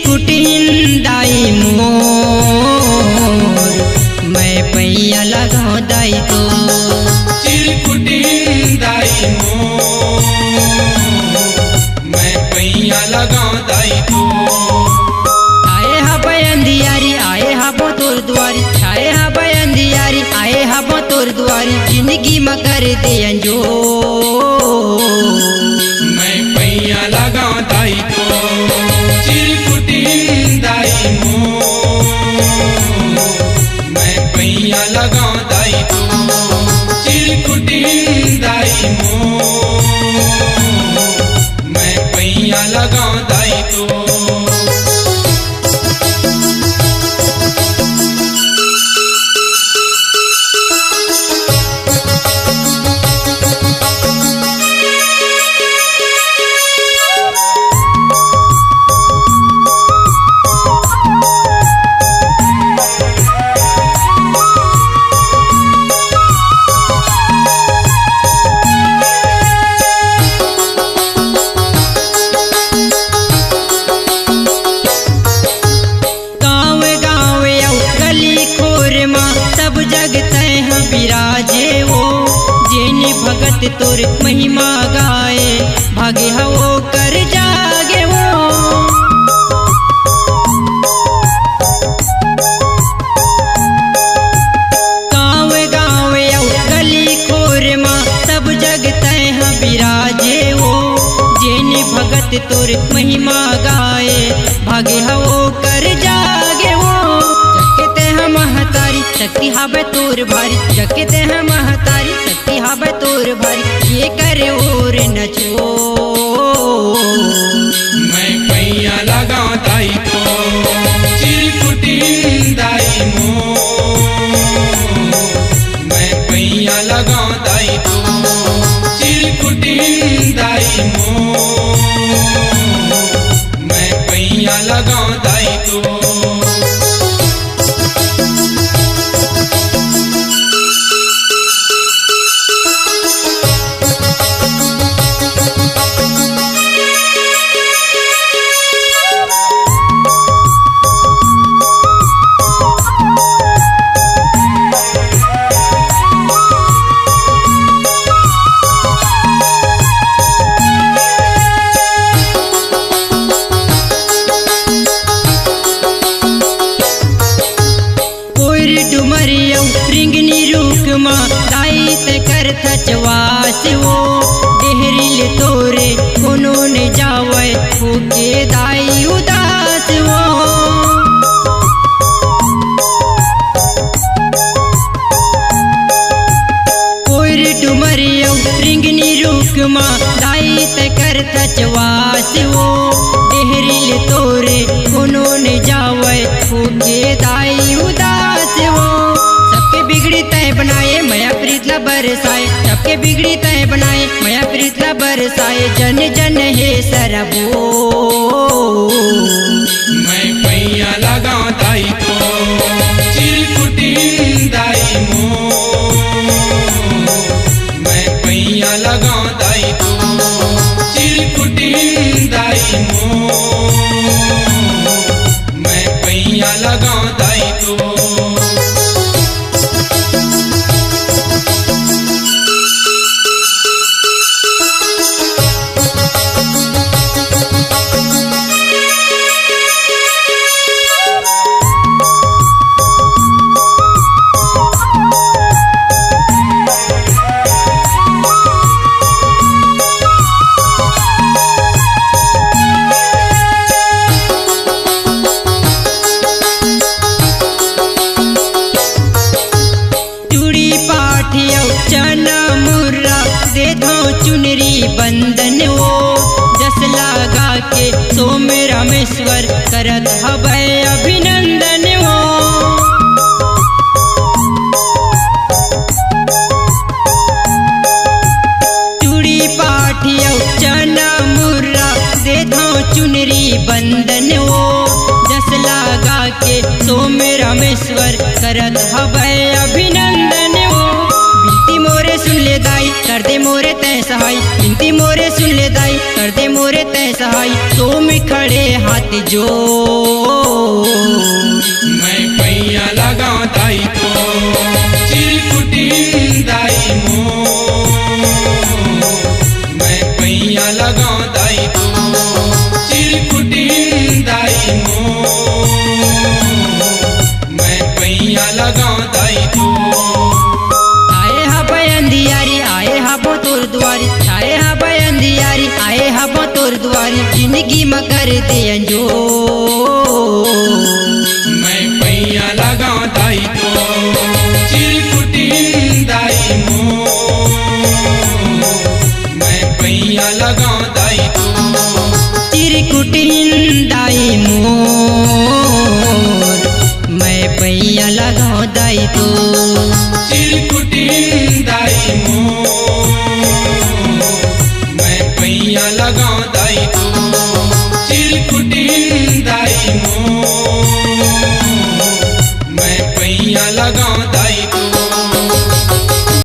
चिरकुटिंदाई मोर मैं पैया लगाओ दाई तो चिरकुटिंदाई मोर मैं पैया लगाओ दाई तो आए हा बयंदियारी आए हा बो तोर दुआरी आए हा बयंदियारी आए हा बो तोर दुआरी जिंदगी में कर दे अंजो मैं पैया लगाओ दाई तो चिरकुटिंदाई मोर मैं पैया लगाओ दाई तो चिरकुटिंदाई मोर मैं पैया लगाओ दाई तो भगत तोर महिमा गाए भागे हो कर जागे वो गाँव गाँव गली खोर माँ सब जगत हैं विराजे वो जेने भगत तोर महिमा गाए भागे हो कर जागे वो जगते हैं महतारी शक्ति हावे तोर भारी जगते हैं महतारी शक्ति हावे तोर भारी ये करे और न छो मैं पैया लगाओ दाई तो चिरकुटिंदाई मोर मैं पैया लगाओ दाई तो चिरकुटिंदाई मोर मैं पैया लगाओ दाई तो चवास वो देहरिल तोरे कोनो ने जावे होके दाई उदास वो कोई डुमरिया रिंगनी रुक माँ दाई ते कर चवास वो देहरिल तोरे कोनो ने जावे होके दाई उदास वो सबके बिगड़ी तय बनाए मया प्रीतला बरसाए सबके बिगड़ी तय बनाए मया प्रीतला बरसाए जन जन हे सरबो मैं पैया लगाओ दाई तो चिरकुटिंदाई मोर मैं पैया लगाओ दाई तो चिरकुटिंदाई मोर मैं पैया लगाओ दाई तो बंदन वो जस लगा के सोम रामेश्वर करत हवै अभिनंदन वो चूड़ी पाठिया चना मुर्रा दे दो चुनरी बंदन वो जस लगा के सोम रामेश्वर करत हवै अभिनंदन वो बिनती मोरे सुन ले दाई कर दे मोरे तय सहाय बिनती मोरे सुन ले दाई कर दे मोरे तय सहाय सो में खड़े हाथ जो मैं पैया लगा दाई तो चिरकुटी दाई मो मैं पैया लगा दाई तो चिरकुटी दाई मो मैं पैया लगा दाई तो आए हा बयंदियारी आए हा बो तोर दुआरी आए हा बयंदियारी आए हा बो तोर दुआरी जिंदगी में कर दे अंजो